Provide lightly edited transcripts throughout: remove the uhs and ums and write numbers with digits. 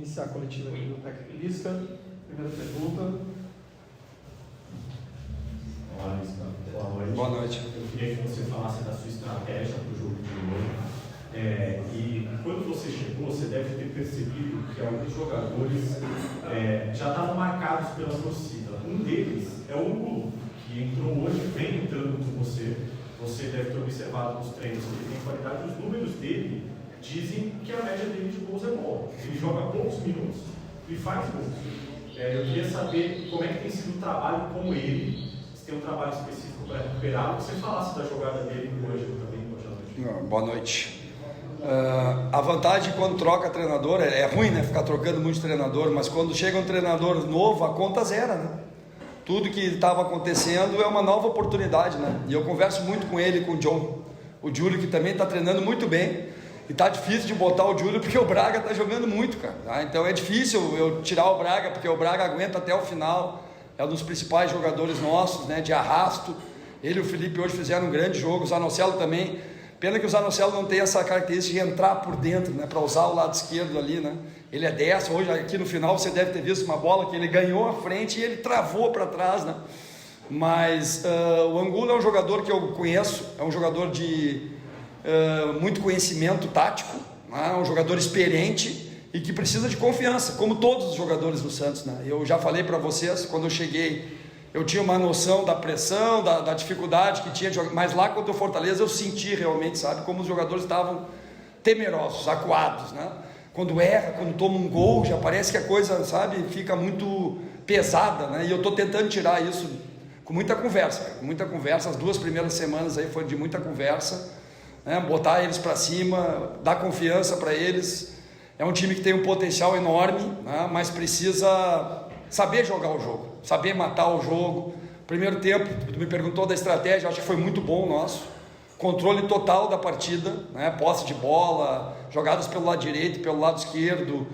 iniciar a coletiva aqui do técnico Lisca. Primeira pergunta. Olá, Lisca. Boa noite. Boa noite. Eu queria que você falasse da sua estratégia para o jogo de hoje. E quando você chegou, você deve ter percebido que alguns jogadores já estavam marcados pela torcida. Um deles é o Angulo, que entrou hoje, vem entrando com você. Você deve ter observado nos treinos que ele tem qualidade. Os números dele dizem que a média dele de gols é boa. Ele joga poucos minutos e faz gols. Eu queria saber como é que tem sido o trabalho com ele, se tem um trabalho específico para recuperar. Você falasse da jogada dele hoje também. Boa noite. A vantagem quando troca treinador, é ruim, né? Ficar trocando muito de treinador, mas quando chega um treinador novo, a conta zera, né? Tudo que estava acontecendo é uma nova oportunidade, né? E eu converso muito com ele, com o John, o Júlio, que também está treinando muito bem. E tá difícil de botar o Júlio porque o Braga tá jogando muito, cara. Tá? Então é difícil eu tirar o Braga, porque o Braga aguenta até o final. É um dos principais jogadores nossos, né? De arrasto. Ele e o Felipe hoje fizeram um grande jogo. O Zanocelo também. Pena que o Zanocelo não tem essa característica de entrar por dentro, né? Para usar o lado esquerdo ali, né? Ele é destro. Hoje aqui no final você deve ter visto uma bola que ele ganhou a frente e ele travou para trás, né? Mas o Angulo é um jogador que eu conheço. É um jogador de muito conhecimento tático, né? Um jogador experiente e que precisa de confiança, como todos os jogadores do Santos, né? Eu já falei para vocês, quando eu cheguei, eu tinha uma noção da pressão, da dificuldade que tinha de jogar, mas lá contra o Fortaleza eu senti realmente, sabe, como os jogadores estavam temerosos, acuados, né? Quando erra, quando toma um gol, já parece que a coisa, sabe, fica muito pesada, né? E eu estou tentando tirar isso com muita conversa, cara, com muita conversa. As 2 primeiras semanas aí foram de muita conversa, né? Botar eles para cima, dar confiança para eles. É um time que tem um potencial enorme, né? Mas precisa saber jogar o jogo, saber matar o jogo. Primeiro tempo, tu me perguntou da estratégia, acho que foi muito bom o nosso. Controle total da partida, né? Posse de bola, jogadas pelo lado direito, pelo lado esquerdo,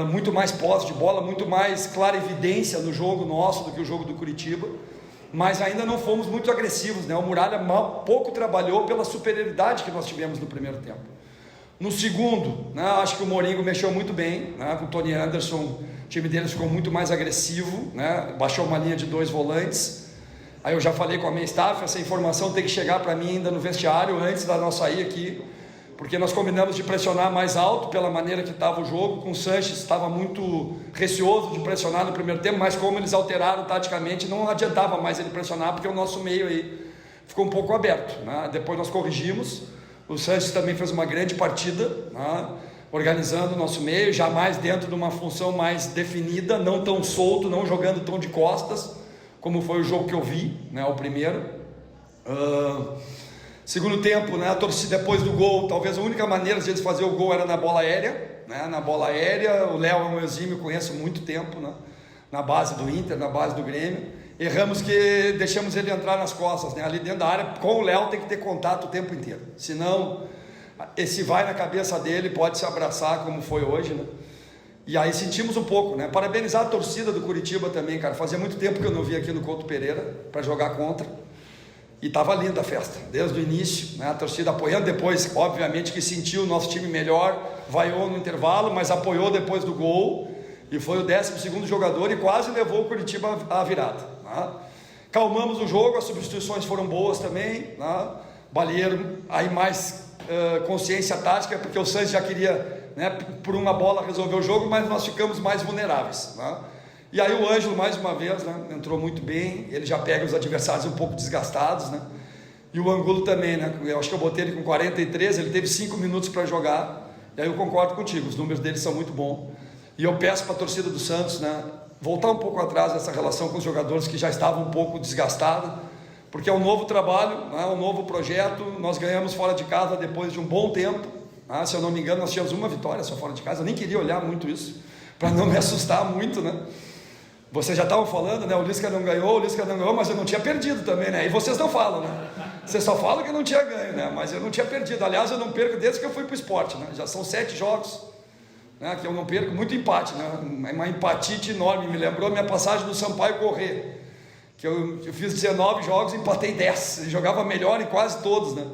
muito mais posse de bola, muito mais clara evidência no jogo nosso do que o jogo do Curitiba. Mas ainda não fomos muito agressivos, né? O Muralha pouco trabalhou pela superioridade que nós tivemos no primeiro tempo. No segundo, né, acho que o Moringo mexeu muito bem, né, com o Tony Anderson. O time deles ficou muito mais agressivo, né, baixou uma linha de 2 volantes. Aí eu já falei com a minha staff, essa informação tem que chegar para mim ainda no vestiário antes da nós sair aqui, porque nós combinamos de pressionar mais alto pela maneira que estava o jogo. Com o Sanches estava muito receoso de pressionar no primeiro tempo, mas como eles alteraram taticamente, não adiantava mais ele pressionar, porque o nosso meio aí ficou um pouco aberto, né? Depois nós corrigimos. O Sanches também fez uma grande partida, né? Organizando o nosso meio, jamais dentro de uma função mais definida, não tão solto, não jogando tão de costas, como foi o jogo que eu vi, né? O primeiro. Segundo tempo, né, a torcida depois do gol, talvez a única maneira de eles fazer o gol era na bola aérea, né? Na bola aérea. O Léo é um exímio, conheço há muito tempo, né? Na base do Inter, na base do Grêmio. Erramos que deixamos ele entrar nas costas, né? Ali dentro da área. Com o Léo tem que ter contato o tempo inteiro, senão esse vai na cabeça dele, pode se abraçar como foi hoje, né? E aí sentimos um pouco, né? Parabenizar a torcida do Curitiba também, cara. Fazia muito tempo que eu não via aqui no Couto Pereira para jogar contra. E estava linda a festa, desde o início, né? A torcida apoiando. Depois, obviamente, que sentiu o nosso time melhor, vaiou no intervalo, mas apoiou depois do gol, e foi o 12º jogador e quase levou o Curitiba à virada, né? Calmamos o jogo, as substituições foram boas também, né? Balieiro, aí mais consciência tática, porque o Santos já queria, né, por uma bola resolver o jogo, mas nós ficamos mais vulneráveis, né? E aí o Ângelo, mais uma vez, né, entrou muito bem. Ele já pega os adversários um pouco desgastados, né? E o Angulo também, né? Eu acho que eu botei ele com 43, ele teve 5 minutos para jogar. E aí eu concordo contigo, os números dele são muito bons. E eu peço para a torcida do Santos, né, voltar um pouco atrás nessa relação com os jogadores que já estavam um pouco desgastados, porque é um novo trabalho, né, um novo projeto. Nós ganhamos fora de casa depois de um bom tempo, né? Se eu não me engano, nós tínhamos uma vitória só fora de casa. Eu nem queria olhar muito isso, para não me assustar muito, né? Vocês já estavam falando, né? O Lisca não ganhou, mas eu não tinha perdido também, né? E vocês não falam, né? Vocês só falam que eu não tinha ganho, né? Mas eu não tinha perdido. Aliás, eu não perco desde que eu fui para o esporte, né? Já são 7 jogos, né, que eu não perco. Muito empate, né? Uma empatite enorme. Me lembrou minha passagem do Sampaio Corrêa, que eu fiz 19 jogos e empatei 10. Ele jogava melhor em quase todos, né?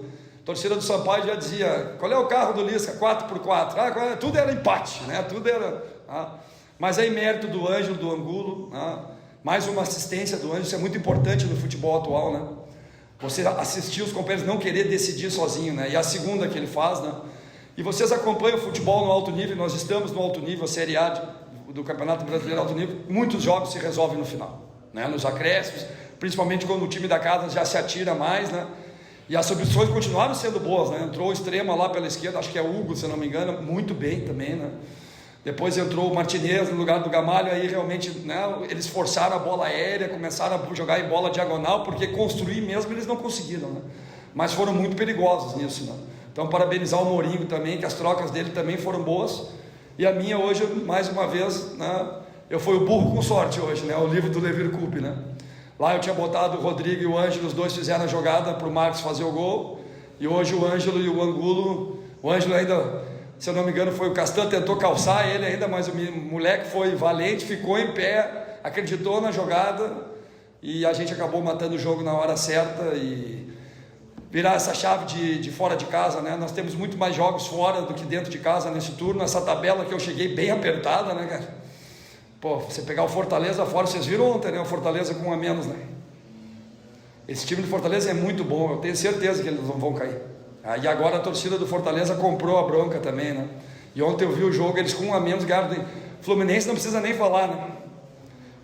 A torcida do Sampaio já dizia: qual é o carro do Lisca? 4x4. Tudo era empate, né? Tudo era Tá? Mas aí mérito do Ângelo, do Angulo, tá? Mais uma assistência do Ângelo, isso é muito importante no futebol atual, né? Você assistir os companheiros, não querer decidir sozinho, né? E a segunda que ele faz, né? E vocês acompanham o futebol no alto nível, nós estamos no alto nível, a Série A do Campeonato Brasileiro alto nível, muitos jogos se resolvem no final, né? Nos acréscimos, principalmente quando o time da casa já se atira mais, né? E as substituições continuaram sendo boas, né? Entrou o extrema lá pela esquerda, acho que é Hugo, se eu não me engano, muito bem também, né? Depois entrou o Martinez no lugar do Gamalho, aí realmente, né, eles forçaram a bola aérea, começaram a jogar em bola diagonal, porque construir mesmo eles não conseguiram, né? Mas foram muito perigosos nisso, né? Então parabenizar o Mourinho também, que as trocas dele também foram boas. E a minha hoje, mais uma vez, né, eu fui o burro com sorte hoje, né? O livro do Levir Coupe, né? Lá eu tinha botado o Rodrigo e o Ângelo, os dois fizeram a jogada para o Marcos fazer o gol. E hoje o Ângelo e o Angulo, o Ângelo ainda, se eu não me engano, foi o Castan, tentou calçar ele ainda, mas o moleque foi valente, ficou em pé, acreditou na jogada e a gente acabou matando o jogo na hora certa e virar essa chave de fora de casa, né? Nós temos muito mais jogos fora do que dentro de casa nesse turno. Essa tabela que eu cheguei bem apertada, né, cara? Pô, você pegar o Fortaleza fora, vocês viram ontem, né? O Fortaleza com um a menos, né? Esse time do Fortaleza é muito bom, eu tenho certeza que eles não vão cair. E agora a torcida do Fortaleza comprou a bronca também, né? E ontem eu vi o jogo, eles com um a menos ganharam. Fluminense não precisa nem falar, né?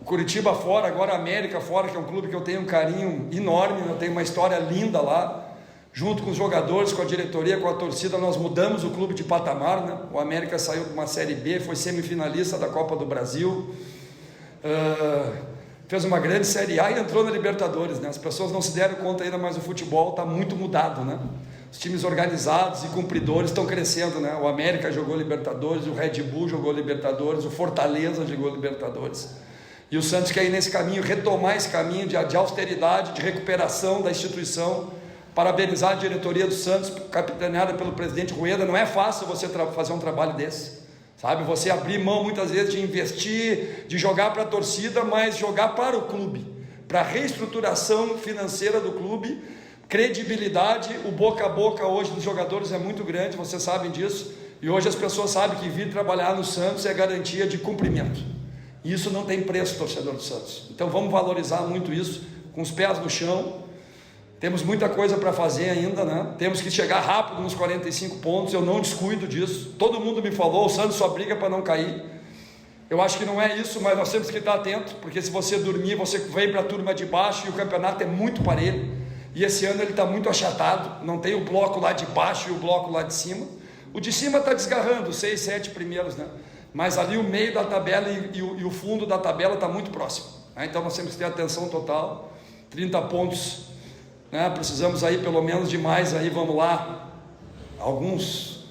O Curitiba fora, agora a América fora, que é um clube que eu tenho um carinho enorme, eu tenho uma história linda lá. Junto com os jogadores, com a diretoria, com a torcida, nós mudamos o clube de patamar, né? O América saiu de uma Série B, foi semifinalista da Copa do Brasil, fez uma grande Série A e entrou na Libertadores, né? As pessoas não se deram conta ainda, mas o futebol está muito mudado, né? Os times organizados e cumpridores estão crescendo, né? O América jogou Libertadores, o Red Bull jogou Libertadores, o Fortaleza jogou Libertadores. E o Santos quer ir nesse caminho, retomar esse caminho de austeridade, de recuperação da instituição. Parabenizar a diretoria do Santos, capitaneada pelo presidente Rueda. Não é fácil você fazer um trabalho desse, sabe? Você abrir mão muitas vezes de investir, de jogar para a torcida, mas jogar para o clube, para a reestruturação financeira do clube, credibilidade. O boca a boca hoje dos jogadores é muito grande, vocês sabem disso, e hoje as pessoas sabem que vir trabalhar no Santos é garantia de cumprimento. Isso não tem preço, torcedor do Santos. Então vamos valorizar muito isso, com os pés no chão. Temos muita coisa para fazer ainda, né? Temos que chegar rápido nos 45 pontos, eu não descuido disso. Todo mundo me falou, o Santos só briga para não cair. Eu acho que não é isso, mas nós temos que estar atentos, porque se você dormir, você vem para a turma de baixo e o campeonato é muito parelho. E esse ano ele está muito achatado, não tem o bloco lá de baixo e o bloco lá de cima. O de cima está desgarrando, os 6, 7 primeiros, né? Mas ali o meio da tabela e o fundo da tabela está muito próximo, né? Então nós temos que ter atenção total, 30 pontos... né? Precisamos aí pelo menos de mais aí, vamos lá, alguns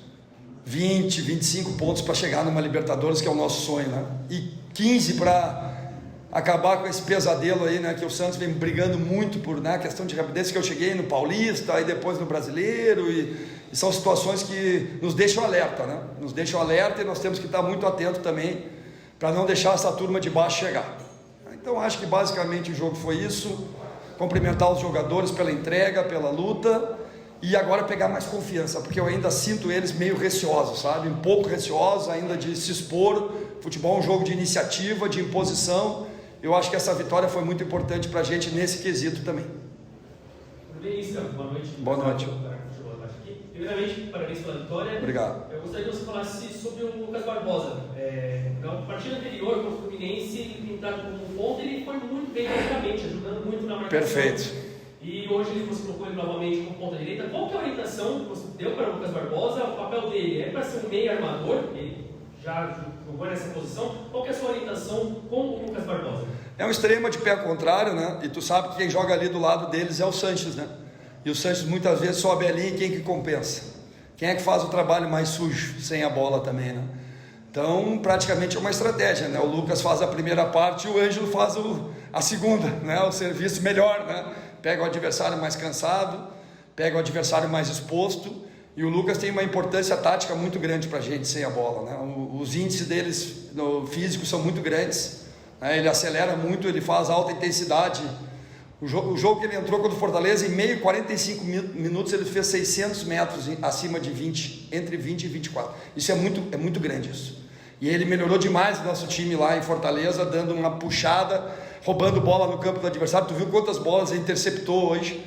20, 25 pontos para chegar numa Libertadores, que é o nosso sonho, né? E 15 para acabar com esse pesadelo aí, né? Que o Santos vem brigando muito por, né? Questão de rapidez, que eu cheguei no Paulista, aí depois no Brasileiro, e são situações que nos deixam alerta, né? Nos deixam alerta e nós temos que estar muito atentos também para não deixar essa turma de baixo chegar. Então acho que basicamente o jogo foi isso. Cumprimentar os jogadores pela entrega, pela luta, e agora pegar mais confiança, porque eu ainda sinto eles meio receosos, sabe? Um pouco receosos ainda de se expor. Futebol é um jogo de iniciativa, de imposição. Eu acho que essa vitória foi muito importante para a gente nesse quesito também. Boa noite. Boa noite. Primeiramente, parabéns pela vitória. Obrigado. Eu gostaria que você falasse sobre o Lucas Barbosa. Na partida anterior, com o Fluminense, ele tem entrado como ponta, ele foi muito bem praticamente, ajudando muito na marcação. Perfeito. E hoje você colocou ele novamente como ponta direita. Qual que é a orientação que você deu para o Lucas Barbosa? O papel dele é para ser um meio armador? Ele já jogou nessa posição. Qual que é a sua orientação com o Lucas Barbosa? É um extremo de pé contrário, né? E tu sabe que quem joga ali do lado deles é o Sanches, né? E o Sanches muitas vezes sobe a linha, e quem que compensa? Quem é que faz o trabalho mais sujo, sem a bola também, né? Então, praticamente é uma estratégia, né? O Lucas faz a primeira parte e o Ângelo faz a segunda, né? O serviço melhor, né? Pega o adversário mais cansado, pega o adversário mais exposto, e o Lucas tem uma importância tática muito grande para a gente sem a bola, né? Os índices deles no físico são muito grandes, né? Ele acelera muito, ele faz alta intensidade. O jogo que ele entrou contra o Fortaleza, em meio 45 minutos, ele fez 600 metros acima de 20, entre 20 e 24. Isso é muito grande isso. E ele melhorou demais o nosso time lá em Fortaleza, dando uma puxada, roubando bola no campo do adversário. Tu viu quantas bolas ele interceptou hoje?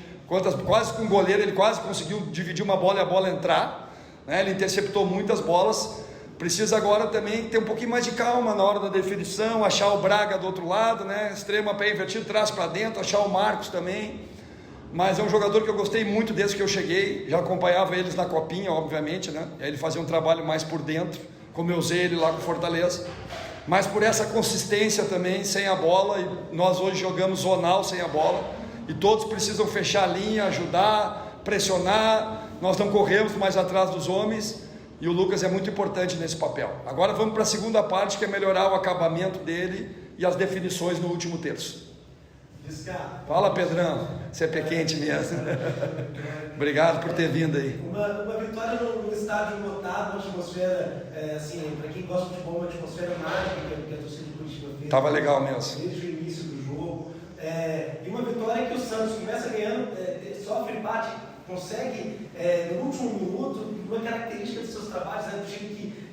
Quase com o goleiro, ele quase conseguiu dividir uma bola e a bola entrar, né? Ele interceptou muitas bolas. Precisa agora também ter um pouquinho mais de calma na hora da definição, achar o Braga do outro lado, né? Extrema, pé invertido, traz para dentro, achar o Marcos também. Mas é um jogador que eu gostei muito desde que eu cheguei, já acompanhava eles na copinha, obviamente, né? E aí ele fazia um trabalho mais por dentro, como eu usei ele lá com Fortaleza, mas por essa consistência também, sem a bola, e nós hoje jogamos zonal sem a bola, e todos precisam fechar a linha, ajudar, pressionar, nós não corremos mais atrás dos homens, e o Lucas é muito importante nesse papel. Agora vamos para a segunda parte, que é melhorar o acabamento dele e as definições no último terço. Fala, Pedrão, você é pé quente mesmo. Obrigado por ter vindo aí. Uma vitória no estádio lotado, uma atmosfera, assim, para quem gosta de futebol, uma atmosfera mágica que a torcida do Curitiba fez. Tava legal mesmo. Desde o início do jogo. E uma vitória que o Santos começa ganhando, sofre empate, consegue, no último minuto, uma característica dos seus trabalhos, né, do time que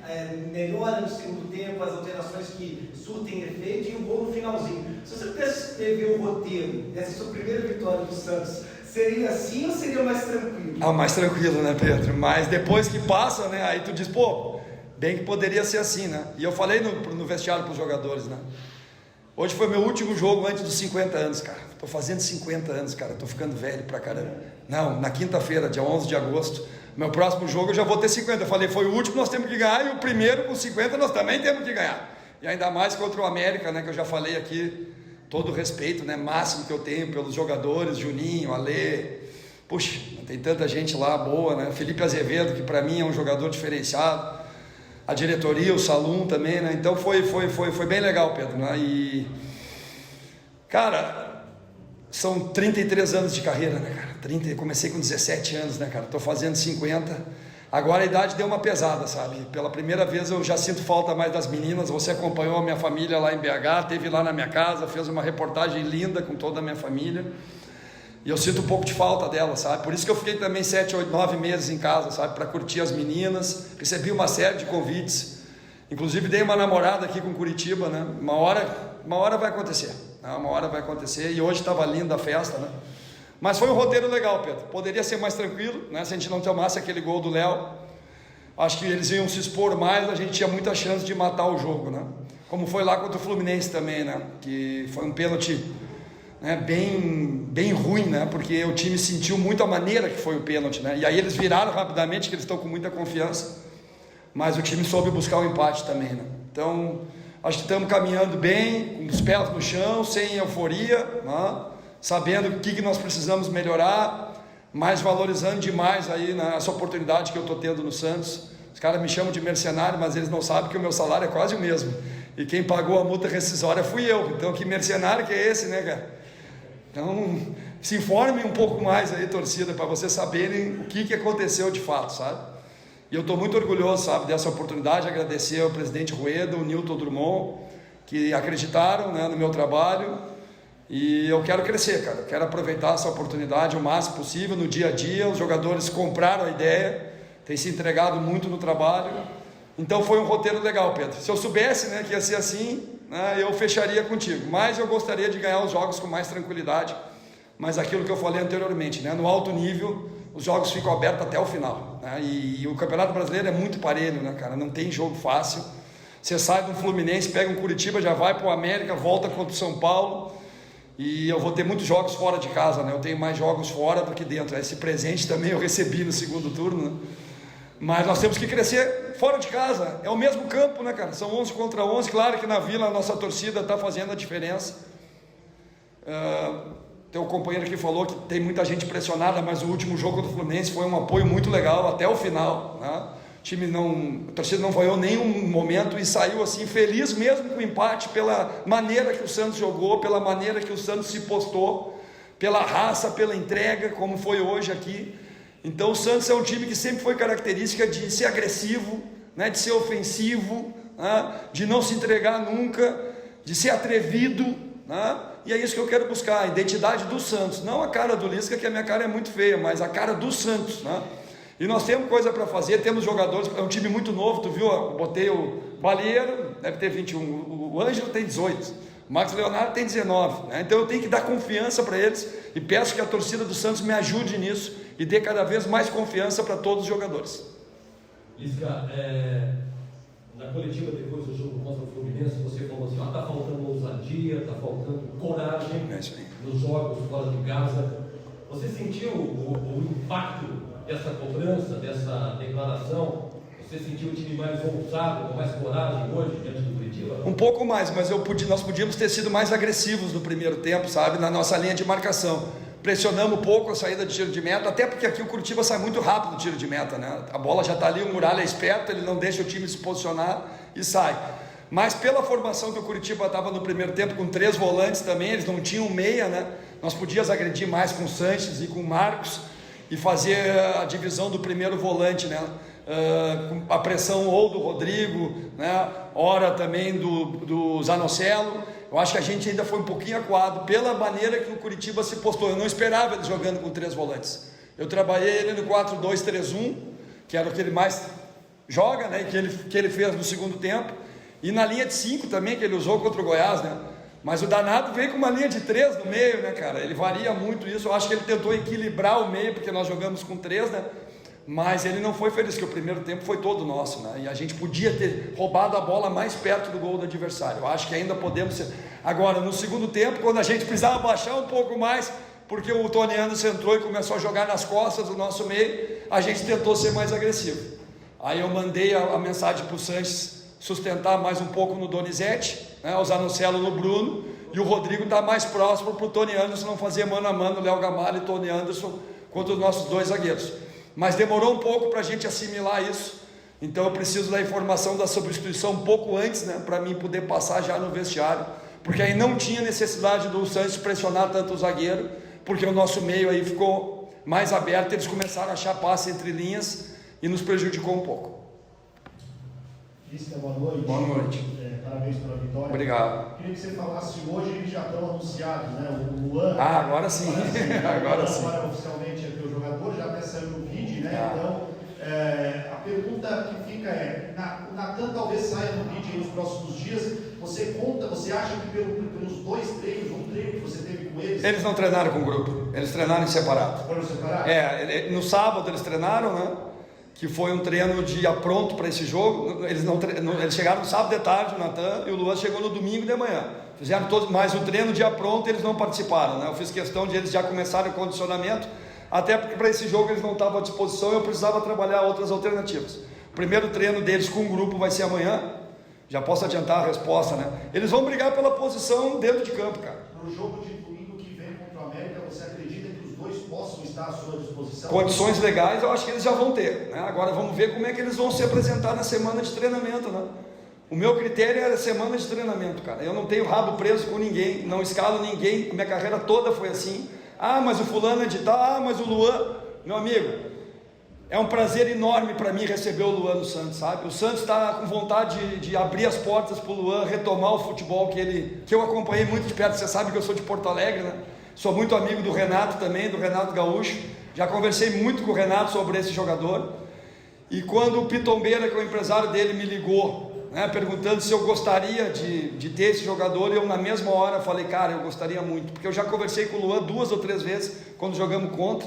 melhora no segundo tempo, as alterações que surtem efeito e o gol no finalzinho. Se você pudesse escrever o roteiro dessa sua primeira vitória do Santos, seria assim ou seria mais tranquilo? Mais tranquilo, né, Pedro? Mas depois que passa, né, aí tu diz, pô, bem que poderia ser assim, né? E eu falei no vestiário para os jogadores, né? Hoje foi meu último jogo antes dos 50 anos, cara. Tô fazendo 50 anos, cara. Tô ficando velho pra caramba. Não, na quinta-feira, dia 11 de agosto, meu próximo jogo eu já vou ter 50. Eu falei, foi o último, nós temos que ganhar, e o primeiro com 50 nós também temos que ganhar. E ainda mais contra o América, né, que eu já falei aqui, todo o respeito, né, máximo que eu tenho pelos jogadores, Juninho, Alê, puxa, tem tanta gente lá boa, né, Felipe Azevedo, que para mim é um jogador diferenciado, a diretoria, o Salum também, né, então foi bem legal, Pedro, né, e, cara, são 33 anos de carreira, né, cara, comecei com 17 anos, né, cara, tô fazendo 50. Agora a idade deu uma pesada, sabe? Pela primeira vez eu já sinto falta mais das meninas. Você acompanhou a minha família lá em BH, esteve lá na minha casa, fez uma reportagem linda com toda a minha família. E eu sinto um pouco de falta delas, sabe? Por isso que eu fiquei também 7, 8, 9 meses em casa, sabe? Para curtir as meninas. Recebi uma série de convites. Inclusive dei uma namorada aqui com Curitiba, né? Uma hora vai acontecer. Né? Uma hora vai acontecer. E hoje estava linda a festa, né? Mas foi um roteiro legal, Pedro. Poderia ser mais tranquilo, né? Se a gente não tomasse aquele gol do Léo, acho que eles iam se expor mais, a gente tinha muita chance de matar o jogo, né? Como foi lá contra o Fluminense também, né? Que foi um pênalti, né, bem ruim, né? Porque o time sentiu muito a maneira que foi o pênalti, né? E aí eles viraram rapidamente, que eles estão com muita confiança, mas o time soube buscar o empate também, né? Então, acho que estamos caminhando bem, com os pés no chão, sem euforia, né? Sabendo o que nós precisamos melhorar, mas valorizando demais aí, né, essa oportunidade que eu estou tendo no Santos. Os caras me chamam de mercenário, mas eles não sabem que o meu salário é quase o mesmo, e quem pagou a multa rescisória fui eu. Então que mercenário que é esse, né, cara? Então se informem um pouco mais aí, torcida, para vocês saberem o que aconteceu de fato, sabe? E eu estou muito orgulhoso, sabe, dessa oportunidade. Agradecer ao presidente Rueda, o Newton Drummond, que acreditaram, né, no meu trabalho. E eu quero crescer, cara, eu quero aproveitar essa oportunidade o máximo possível no dia a dia. Os jogadores compraram a ideia, têm se entregado muito no trabalho, então foi um roteiro legal, Pedro. Se eu soubesse, né, que ia ser assim, né, eu fecharia contigo, mas eu gostaria de ganhar os jogos com mais tranquilidade. Mas aquilo que eu falei anteriormente, né, no alto nível, os jogos ficam abertos até o final, né, e o Campeonato Brasileiro é muito parelho, né, cara, não tem jogo fácil. Você sai do Fluminense, pega um Curitiba, já vai para o América, volta contra o São Paulo. E eu vou ter muitos jogos fora de casa, né? Eu tenho mais jogos fora do que dentro. Esse presente também eu recebi no segundo turno, né? Mas nós temos que crescer fora de casa. É o mesmo campo, né, cara? São 11 contra 11. Claro que na Vila a nossa torcida está fazendo a diferença. Tem um companheiro que falou que tem muita gente pressionada, mas o último jogo do Fluminense foi um apoio muito legal até o final, né? A torcida não vaiou nenhum momento e saiu assim feliz mesmo com o empate, pela maneira que o Santos jogou, pela maneira que o Santos se postou, pela raça, pela entrega, como foi hoje aqui. Então o Santos é um time que sempre foi característica de ser agressivo, né, de ser ofensivo, né, de não se entregar nunca, de ser atrevido, né, e é isso que eu quero buscar, a identidade do Santos, não a cara do Lisca, que a minha cara é muito feia, mas a cara do Santos, né? E nós temos coisa para fazer, temos jogadores, é um time muito novo, tu viu, eu botei o Balieiro deve ter 21, o Ângelo tem 18, o Marcos Leonardo tem 19, né? Então eu tenho que dar confiança para eles e peço que a torcida do Santos me ajude nisso e dê cada vez mais confiança para todos os jogadores. Lisca, na coletiva depois do jogo contra o Fluminense, você falou assim, está faltando ousadia, está faltando coragem nos jogos fora de casa. Você sentiu o impacto dessa cobrança, dessa declaração? Você sentiu o time mais ousado, com mais coragem hoje diante do Curitiba? Um pouco mais, mas nós podíamos ter sido mais agressivos no primeiro tempo, sabe, na nossa linha de marcação. Pressionamos um pouco a saída de tiro de meta, até porque aqui o Curitiba sai muito rápido do tiro de meta, né? A bola já está ali, o Muralha é esperto, ele não deixa o time se posicionar e sai. Mas pela formação que o Curitiba estava no primeiro tempo, com 3 volantes também, eles não tinham meia, né? Nós podíamos agredir mais com o Sanches e com o Marcos e fazer a divisão do primeiro volante, né? Com a pressão ou do Rodrigo, né? Ora também do Zanocelo. Eu acho que a gente ainda foi um pouquinho acuado pela maneira que o Curitiba se postou. Eu não esperava ele jogando com 3 volantes. Eu trabalhei ele no 4-2-3-1, que era o que ele mais joga, né? Que ele fez no segundo tempo. E na linha de 5 também, que ele usou contra o Goiás, né? Mas o danado veio com uma linha de 3 no meio, né, cara? Ele varia muito isso. Eu acho que ele tentou equilibrar o meio, porque nós jogamos com 3, né? Mas ele não foi feliz, que o primeiro tempo foi todo nosso, né? E a gente podia ter roubado a bola mais perto do gol do adversário. Eu acho que ainda podemos ser. Agora, no segundo tempo, quando a gente precisava baixar um pouco mais, porque o Tony Anderson entrou e começou a jogar nas costas do nosso meio, a gente tentou ser mais agressivo. Aí eu mandei a mensagem para o Sanches sustentar mais um pouco no Donizete, né? O Zanocelo no Bruno, e o Rodrigo está mais próximo para o Tony Anderson não fazer mano a mano, Léo Gamalho e Tony Anderson contra os nossos 2 zagueiros. Mas demorou um pouco para a gente assimilar isso, então eu preciso da informação da substituição um pouco antes, né, para mim poder passar já no vestiário, porque aí não tinha necessidade do Santos pressionar tanto o zagueiro, porque o nosso meio aí ficou mais aberto, eles começaram a achar passe entre linhas e nos prejudicou um pouco. Lisca, boa noite. Boa noite. Parabéns pela vitória. Obrigado. Queria que você falasse hoje, eles já estão anunciados, né? O Luan. Agora sim. Agora sim. Agora oficialmente é teu jogador, já até saiu no vídeo, né? Então, a pergunta que fica é: o Natan talvez saia no vídeo nos próximos dias. Você acha que pelos 2 treinos, um treino que você teve com eles? Eles não treinaram com o grupo, eles treinaram em separado. Foram separados? No sábado eles treinaram, né? Que foi um treino de pronto para esse jogo. Eles chegaram no sábado de tarde, o Natan, e o Luan chegou no domingo de manhã. Fizeram todos, mas o treino dia pronto eles não participaram, né? Eu fiz questão de eles já começarem o condicionamento, até porque para esse jogo eles não estavam à disposição e eu precisava trabalhar outras alternativas. O primeiro treino deles com o grupo vai ser amanhã. Já posso adiantar a resposta, né? Eles vão brigar pela posição dentro de campo, cara. No jogo de domingo que vem contra o América, você acredita que os 2 possam estar à sua disposição? Condições legais eu acho que eles já vão ter, né? Agora vamos ver como é que eles vão se apresentar na semana de treinamento, né? O meu critério era semana de treinamento, cara. Eu não tenho rabo preso com ninguém, não escalo ninguém, minha carreira toda foi assim. Mas o fulano é de tal, mas o Luan, meu amigo, é um prazer enorme para mim receber o Luan no Santos, sabe? O Santos está com vontade de abrir as portas para o Luan retomar o futebol que eu acompanhei muito de perto. Você sabe que eu sou de Porto Alegre, né? Sou muito amigo do Renato também, do Renato Gaúcho. Já conversei muito com o Renato sobre esse jogador. E quando o Pitombeira, que é o empresário dele, me ligou, né, perguntando se eu gostaria de ter esse jogador, eu na mesma hora falei, cara, eu gostaria muito, porque eu já conversei com o Luan 2 ou 3 vezes quando jogamos contra,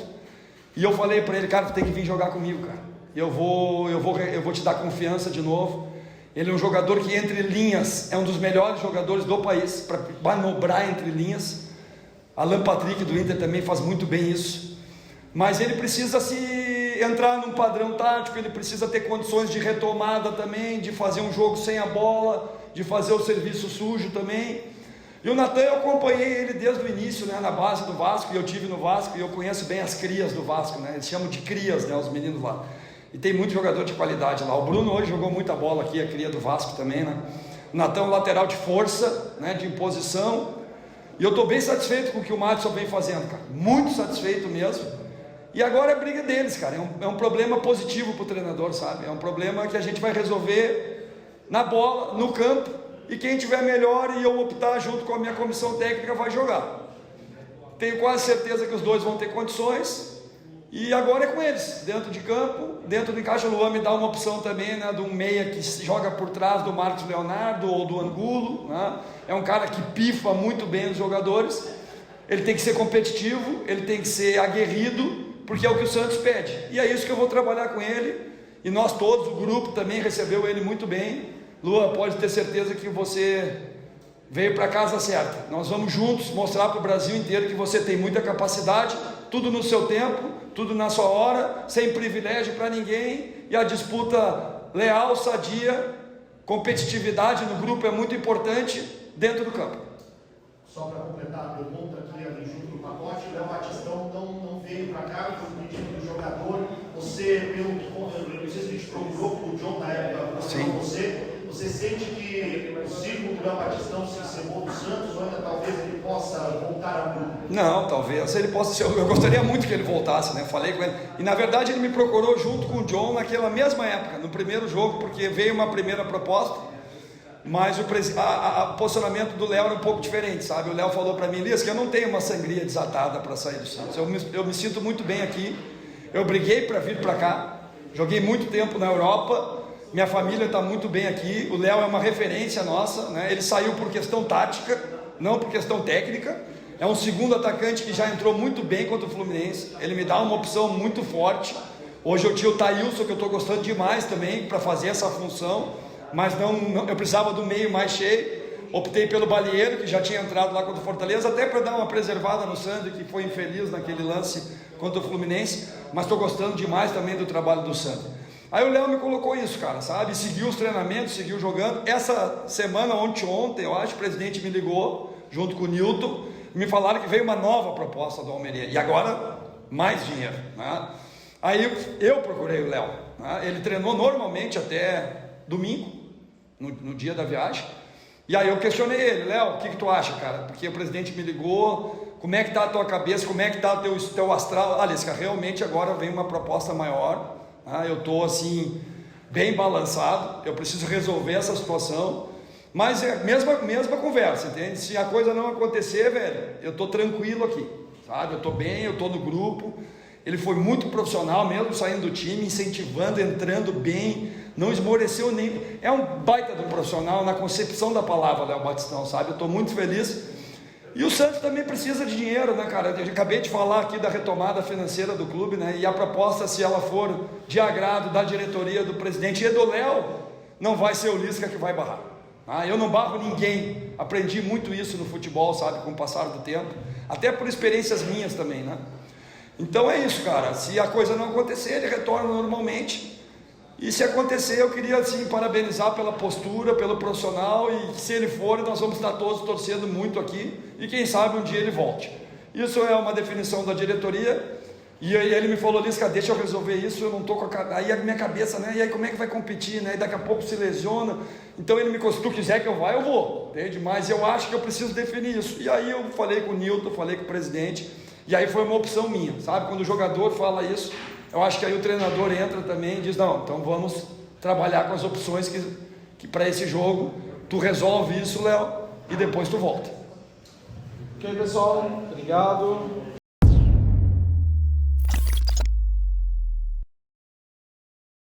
e eu falei para ele, cara, tu tem que vir jogar comigo, cara, eu vou te dar confiança de novo. Ele é um jogador que entre linhas é um dos melhores jogadores do país para manobrar entre linhas. Alan Patrick do Inter também faz muito bem isso, mas ele precisa entrar num padrão tático, ele precisa ter condições de retomada também, de fazer um jogo sem a bola, de fazer o serviço sujo também. E o Natan, eu acompanhei ele desde o início, né, na base do Vasco, e eu tive no Vasco, e eu conheço bem as crias do Vasco, né, eles chamam de crias, né, os meninos lá, e tem muito jogador de qualidade lá. O Bruno hoje jogou muita bola aqui, a cria do Vasco também, né. O Natan é um lateral de força, né, de imposição, e eu estou bem satisfeito com o que o Madison vem fazendo, cara, muito satisfeito mesmo. E agora é briga deles, cara, é um problema positivo para o treinador, sabe? É um problema que a gente vai resolver na bola, no campo, e quem tiver melhor e eu optar junto com a minha comissão técnica vai jogar. Tenho quase certeza que os 2 vão ter condições, E agora é com eles, dentro de campo, dentro do encaixe. O Luan me dá uma opção também, né, de um meia que joga por trás do Marcos Leonardo ou do Angulo, né? É um cara que pifa muito bem os jogadores. Ele tem que ser competitivo, ele tem que ser aguerrido, porque é o que o Santos pede. E é isso que eu vou trabalhar com ele. E nós todos, o grupo também recebeu ele muito bem. Luan, pode ter certeza que você veio para a casa certa. Nós vamos juntos mostrar para o Brasil inteiro que você tem muita capacidade, tudo no seu tempo, tudo na sua hora, sem privilégio para ninguém, e a disputa leal, sadia, competitividade no grupo é muito importante dentro do campo. Só para completar a pergunta aqui, ali junto do pacote, o Léo Batistão não veio para cá, foi um pedido do jogador. Você, pelo que não sei se a gente procurou com o John na época, você sente que o ciclo do Léo Batistão se encerrou do Santos, ou ainda talvez ele possa voltar ao grupo? Não, talvez ele possa ser. Eu gostaria muito que ele voltasse, né? Eu falei com ele. E na verdade ele me procurou junto com o John naquela mesma época, no primeiro jogo, porque veio uma primeira proposta. Mas o posicionamento do Léo era um pouco diferente, sabe? O Léo falou para mim, Elias, que eu não tenho uma sangria desatada para sair do Santos. Eu me sinto muito bem aqui. Eu briguei para vir para cá. Joguei muito tempo na Europa. Minha família está muito bem aqui. O Léo é uma referência nossa, né? Ele saiu por questão tática, não por questão técnica. É um segundo atacante que já entrou muito bem contra o Fluminense. Ele me dá uma opção muito forte. Hoje eu tinha o Thailson, que eu estou gostando demais também para fazer essa função. Mas não, eu precisava do meio mais cheio. Optei pelo Balieiro, que já tinha entrado lá contra o Fortaleza, até para dar uma preservada no Sandro, que foi infeliz naquele lance contra o Fluminense. Mas estou gostando demais também do trabalho do Sandro. Aí o Léo me colocou isso, cara, sabe? Seguiu os treinamentos, seguiu jogando. Essa semana, ontem, eu acho, o presidente me ligou, junto com o Nilton, e me falaram que veio uma nova proposta do Almeria. E agora, mais dinheiro, né? Aí eu procurei o Léo, né? Ele treinou normalmente até domingo, no dia da viagem. E aí eu questionei ele, Léo, o que tu acha, cara? Porque o presidente me ligou, como é que tá a tua cabeça, como é que tá o teu astral? Aliás, realmente agora vem uma proposta maior, né? Eu tô assim, bem balançado, eu preciso resolver essa situação, mas é a mesma conversa, entende? Se a coisa não acontecer, velho, eu tô tranquilo aqui, sabe? Eu tô bem, eu tô no grupo. Ele foi muito profissional, mesmo saindo do time, incentivando, entrando bem, não esmoreceu nem. É um baita do profissional na concepção da palavra, Léo Batistão, sabe? Eu estou muito feliz. E o Santos também precisa de dinheiro, né, cara? Eu acabei de falar aqui da retomada financeira do clube, né? E a proposta, se ela for de agrado da diretoria, do presidente e do Léo, não vai ser o Lisca que vai barrar. Ah, eu não barro ninguém. Aprendi muito isso no futebol, sabe? Com o passar do tempo, até por experiências minhas também, né? Então é isso, cara. Se a coisa não acontecer, ele retorna normalmente. E se acontecer, eu queria assim parabenizar pela postura, pelo profissional. E se ele for, nós vamos estar todos torcendo muito aqui. E quem sabe um dia ele volte. Isso é uma definição da diretoria. E aí ele me falou, Lisca, deixa eu resolver isso. Eu não estou com a... Aí a minha cabeça, né? E aí como é que vai competir, né? E daqui a pouco se lesiona. Então ele me disse, se tu quiser que eu vá, eu vou. Entende? Mas eu acho que eu preciso definir isso. E aí eu falei com o Nilton, falei com o presidente. E aí foi uma opção minha, sabe? Quando o jogador fala isso, eu acho que aí o treinador entra também e diz, não, então vamos trabalhar com as opções que para esse jogo, tu resolve isso, Léo, e depois tu volta. Ok, pessoal, obrigado.